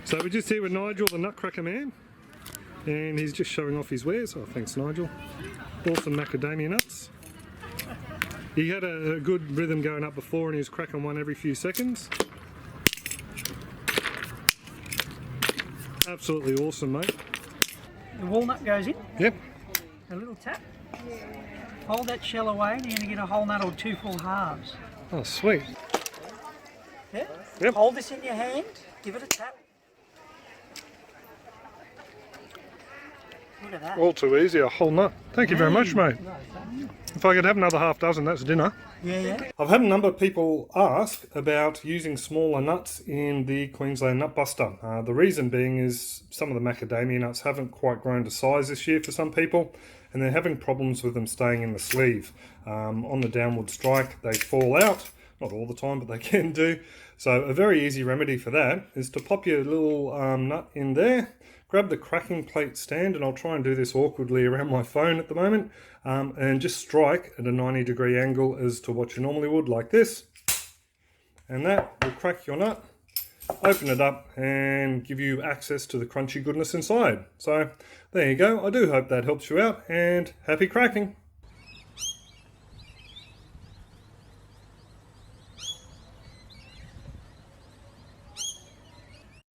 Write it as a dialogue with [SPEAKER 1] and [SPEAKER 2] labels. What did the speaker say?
[SPEAKER 1] So we're just here with Nigel, the Nutcracker man, and he's just showing off his wares. Oh, thanks Nigel. Awesome macadamia nuts. He had a good rhythm going up before and he was cracking one every few seconds. Absolutely awesome, mate.
[SPEAKER 2] The walnut goes in.
[SPEAKER 1] Yep.
[SPEAKER 2] A little tap. Hold that shell away and you're going to get a whole nut or two full halves.
[SPEAKER 1] Oh, sweet.
[SPEAKER 2] Yeah?
[SPEAKER 1] Yep.
[SPEAKER 2] Hold this in your hand, give it a tap. Look at that.
[SPEAKER 1] All too easy, a whole nut. Thank you very much, mate. If I could have another half dozen, that's dinner.
[SPEAKER 2] Yeah.
[SPEAKER 1] I've had a number of people ask about using smaller nuts in the Queensland Nut Buster. The reason being is some of the macadamia nuts haven't quite grown to size this year for some people, and they're having problems with them staying in the sleeve. On the downward strike, they fall out. Not all the time, but they can do. So a very easy remedy for that is to pop your little nut in there, grab the cracking plate stand, and I'll try and do this awkwardly around my phone at the moment, and just strike at a 90-degree angle as to what you normally would, like this. And that will crack your nut, open it up, and give you access to the crunchy goodness inside. So there you go. I do hope that helps you out, and happy cracking.